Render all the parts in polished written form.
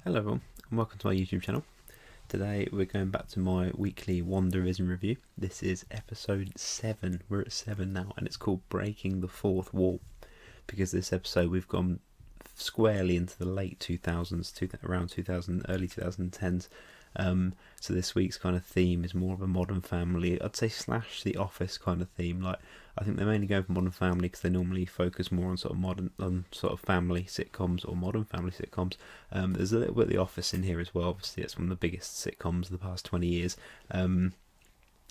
Hello everyone, and welcome to my YouTube channel. Today we're going back to my weekly WandaVision review. This is episode 7, we're at 7 now, and it's called Breaking the Fourth Wall, because this episode we've gone squarely into the late 2000s, around 2000, early 2010s. So this week's kind of theme is more of a Modern Family, I'd say / The Office kind of theme. Like, I think they're mainly going for Modern Family because they normally focus more on sort of sort of family sitcoms or Modern Family sitcoms. There's a little bit of The Office in here as well. Obviously, it's one of the biggest sitcoms of the past 20 years. And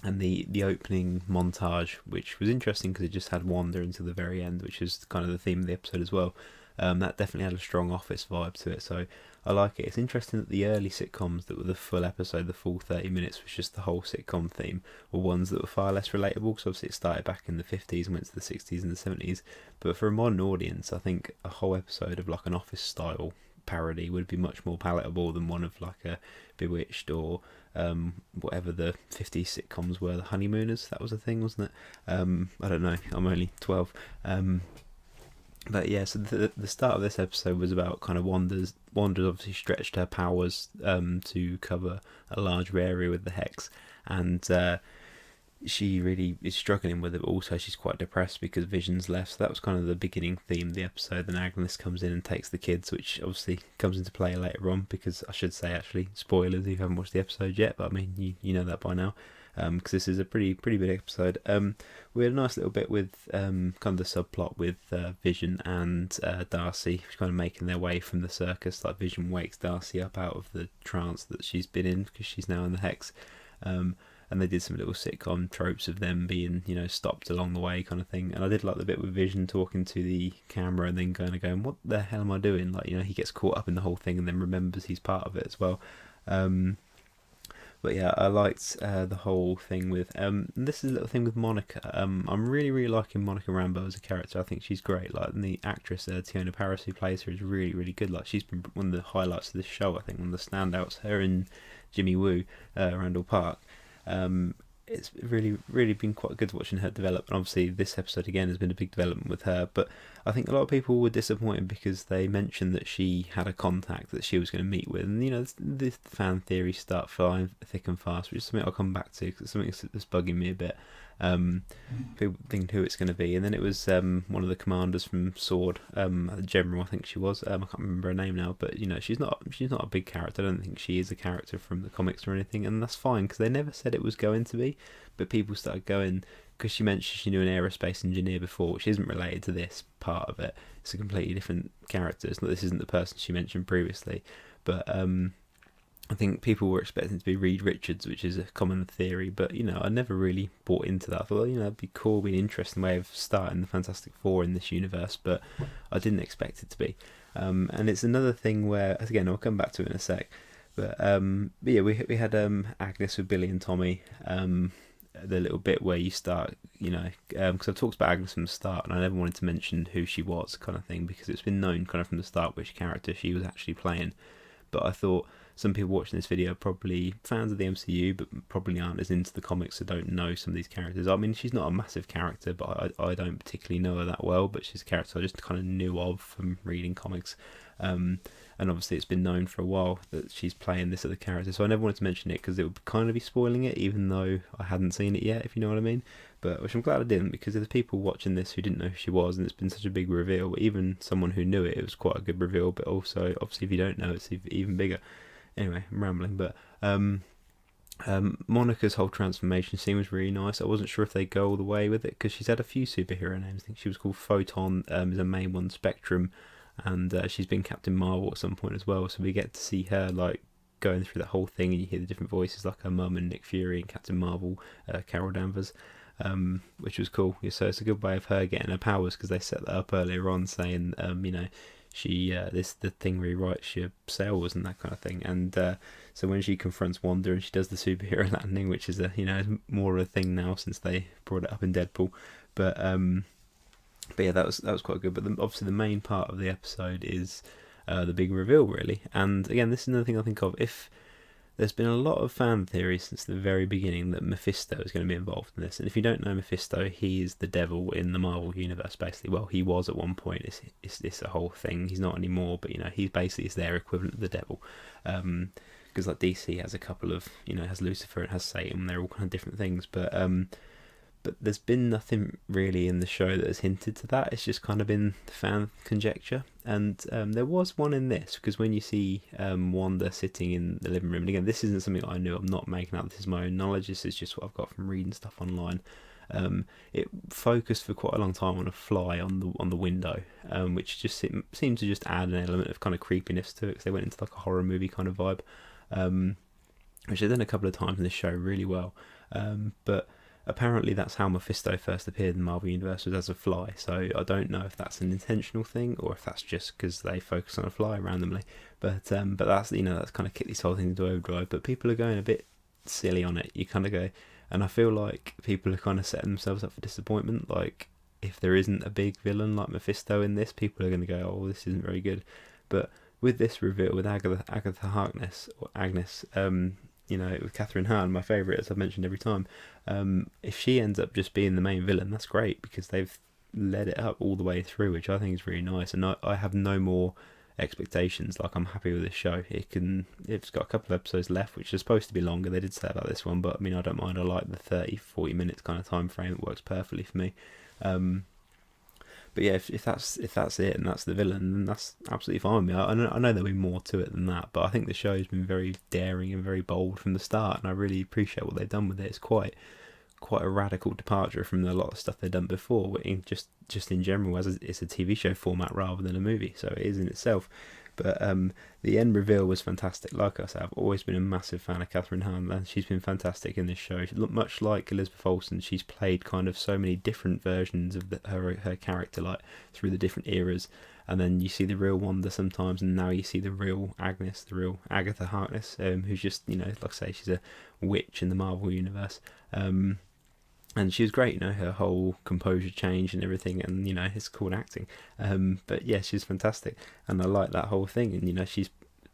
the opening montage, which was interesting because it just had Wanda until the very end, which is kind of the theme of the episode as well. That definitely had a strong Office vibe to it, so I like it. It's interesting that the early sitcoms that were the full episode, the full 30 minutes, was just the whole sitcom theme, were ones that were far less relatable, because obviously it started back in the 50s and went to the 60s and the 70s. But for a modern audience, I think a whole episode of like an Office style parody would be much more palatable than one of like a Bewitched or whatever the 50s sitcoms were, the Honeymooners. That was a thing, wasn't it? I don't know, I'm only 12. But yeah, so the start of this episode was about kind of Wanda's obviously stretched her powers to cover a large area with the hex, and she really is struggling with it, but also she's quite depressed because Vision's left. So that was kind of the beginning theme of the episode. Then Agnes comes in and takes the kids, which obviously comes into play later on, because I should say, actually, spoilers if you haven't watched the episode yet, but I mean, you know that by now. Because this is a pretty big episode. We had a nice little bit with kind of the subplot with Vision and Darcy kind of making their way from the circus. Like, Vision wakes Darcy up out of the trance that she's been in because she's now in the hex. And they did some little sitcom tropes of them being, stopped along the way kind of thing. And I did like the bit with Vision talking to the camera and then going, what the hell am I doing? Like, he gets caught up in the whole thing and then remembers he's part of it as well. But yeah, I liked the whole thing with this is a little thing with Monica. I'm really liking Monica Rambeau as a character. I think she's great. Like, and the actress Tiona Paris, who plays her, is really good. Like, she's been one of the highlights of this show. I think one of the standouts. Her and Jimmy Woo, Randall Park. It's really been quite good watching her develop, and obviously this episode again has been a big development with her. But I think a lot of people were disappointed because they mentioned that she had a contact that she was going to meet with, and the fan theories start flying thick and fast, which is something I'll come back to because it's something that's bugging me a bit. People thinking who it's going to be, and then it was one of the commanders from Sword, General, I think she was. I can't remember her name now, but she's not a big character. I don't think she is a character from the comics or anything, and that's fine because they never said it was going to be. But people started going because she mentioned she knew an aerospace engineer before, which isn't related to this part of it. It's a completely different character. This isn't the person she mentioned previously, but I think people were expecting it to be Reed Richards, which is a common theory, but I never really bought into that. I thought, it'd be cool, be an interesting way of starting the Fantastic Four in this universe, but I didn't expect it to be. And it's another thing where, again, I'll come back to it in a sec, but yeah, we had Agnes with Billy and Tommy, the little bit where you start, because I've talked about Agnes from the start, and I never wanted to mention who she was, kind of thing, because it's been known kind of from the start which character she was actually playing. But I thought some people watching this video are probably fans of the MCU, but probably aren't as into the comics, so don't know some of these characters. I mean, she's not a massive character, but I don't particularly know her that well, but she's a character I just kind of knew of from reading comics. And obviously it's been known for a while that she's playing this other character, so I never wanted to mention it because it would kind of be spoiling it, even though I hadn't seen it yet, if you know what I mean. But which I'm glad I didn't, because there's people watching this who didn't know who she was, and it's been such a big reveal. Even someone who knew it was quite a good reveal, but also obviously if you don't know, it's even bigger. Anyway, I'm rambling, but Monica's whole transformation scene was really nice. I wasn't sure if they'd go all the way with it because she's had a few superhero names. I think she was called Photon, is a main one, Spectrum, and she's been Captain Marvel at some point as well. So we get to see her like going through that whole thing, and you hear the different voices like her mum and Nick Fury and Captain Marvel, Carol Danvers, which was cool. So it's a good way of her getting her powers because they set that up earlier on, saying she the thing rewrites your cells and that kind of thing. And so when she confronts Wanda and she does the superhero landing, which is more of a thing now since they brought it up in Deadpool, but yeah, that was quite good. But obviously the main part of the episode is the big reveal, really. And again, this is another thing I think of. If there's been a lot of fan theories since the very beginning that Mephisto is going to be involved in this. And if you don't know Mephisto, he is the devil in the Marvel universe, basically. Well, he was at one point. It's a whole thing. He's not anymore, but he basically is their equivalent of the devil. Because like DC has a couple of, has Lucifer, it has Satan. They're all kind of different things, but there's been nothing really in the show that has hinted to that. It's just kind of been fan conjecture. And there was one in this, because when you see Wanda sitting in the living room, and again, this isn't something I knew, I'm not making up, this is my own knowledge, this is just what I've got from reading stuff online. It focused for quite a long time on a fly on the window, which just seemed to just add an element of kind of creepiness to it, because they went into like a horror movie kind of vibe, which they've done a couple of times in this show really well. But apparently that's how Mephisto first appeared in the Marvel Universe, was as a fly, so I don't know if that's an intentional thing or if that's just because they focus on a fly randomly, but that's, that's kind of kicked this whole thing into overdrive. But people are going a bit silly on it, you kind of go, and I feel like people are kind of setting themselves up for disappointment. Like, if there isn't a big villain like Mephisto in this, people are going to go, oh, this isn't very good. But with this reveal, with Agatha Harkness, or Agnes, with Catherine Hahn, my favourite, as I've mentioned every time, if she ends up just being the main villain, that's great, because they've led it up all the way through, which I think is really nice. And I have no more expectations. Like, I'm happy with this show. It's got a couple of episodes left, which are supposed to be longer. They did say about this one, but I mean, I don't mind. I like the 30-40 minutes kind of time frame. It works perfectly for me. But yeah, if that's it and that's the villain, then that's absolutely fine with me. I know there'll be more to it than that, but I think the show's been very daring and very bold from the start, and I really appreciate what they've done with it. It's quite a radical departure from a lot of stuff they've done before, just in general, as it's a TV show format rather than a movie, so it is in itself. But the end reveal was fantastic. Like I said, I've always been a massive fan of Catherine Hahn, and she's been fantastic in this show. Much like Elizabeth Olsen, she's played kind of so many different versions of her character, like through the different eras. And then you see the real Wanda sometimes, and now you see the real Agnes, the real Agatha Harkness, who's just, like I say, she's a witch in the Marvel universe. And she was great, her whole composure change and everything, and it's called acting. But yeah, she's fantastic, and I like that whole thing. And she's,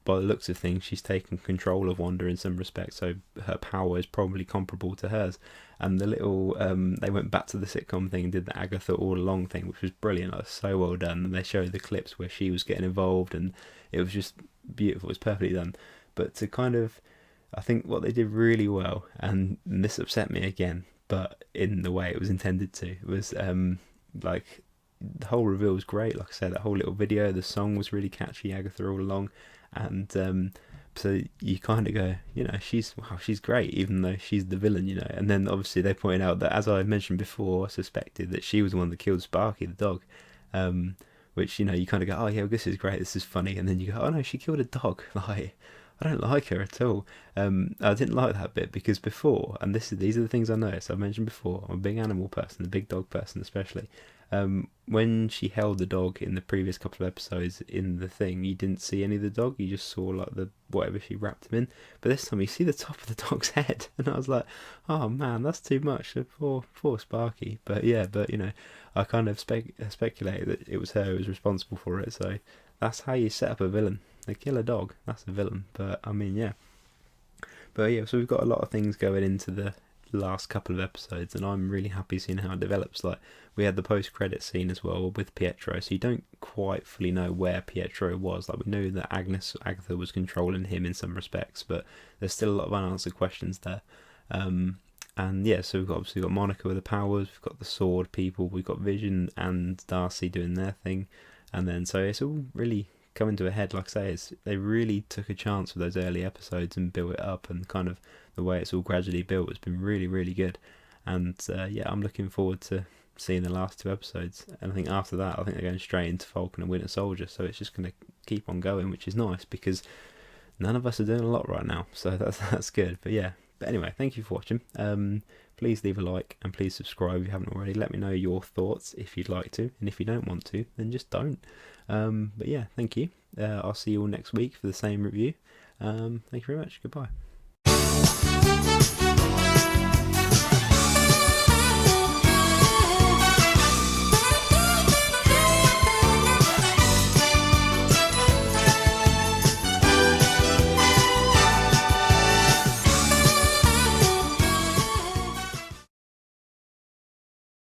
by the looks of things, she's taken control of Wanda in some respects, so her power is probably comparable to hers. And the little they went back to the sitcom thing and did the Agatha all along thing, which was brilliant. That was so well done. And they showed the clips where she was getting involved, and it was just beautiful. It was perfectly done. But to kind of, I think what they did really well, and this upset me again, but in the way it was intended to, was like, the whole reveal was great. Like I said, that whole little video, the song was really catchy, Agatha all along, and so you kind of go, she's great, even though she's the villain, And then obviously they pointed out that, as I mentioned before, I suspected that she was the one that killed Sparky the dog, which you kind of go, oh yeah, well, this is great, this is funny, and then you go, oh no, she killed a dog. Like, I don't like her at all. I didn't like that bit, because before, and these are the things I noticed, I mentioned before, I'm a big animal person, a big dog person especially. When she held the dog in the previous couple of episodes in the thing, you didn't see any of the dog, you just saw like whatever she wrapped him in. But this time you see the top of the dog's head, and I was like, oh man, that's too much for Sparky. But yeah, I kind of speculated that it was her who was responsible for it, so that's how you set up a villain. They kill a dog, that's a villain. But I mean, yeah. But yeah, so we've got a lot of things going into the last couple of episodes, and I'm really happy seeing how it develops. Like, we had the post-credit scene as well with Pietro, so you don't quite fully know where Pietro was. Like, we knew that Agatha was controlling him in some respects, but there's still a lot of unanswered questions there. And yeah, so we've obviously got Monica with the powers, we've got the sword people, we've got Vision and Darcy doing their thing, and then so it's all really coming to a head. Like I say, they really took a chance with those early episodes and built it up, and kind of the way it's all gradually built has been really, really good. And yeah, I'm looking forward to seeing the last two episodes, and I think after that, I think they're going straight into Falcon and Winter Soldier, so it's just going to keep on going, which is nice, because none of us are doing a lot right now, so that's good. But yeah, but anyway, thank you for watching. Please leave a like, and please subscribe if you haven't already. Let me know your thoughts if you'd like to, and if you don't want to, then just don't. But yeah, thank you. I'll see you all next week for the same review. Thank you very much. Goodbye.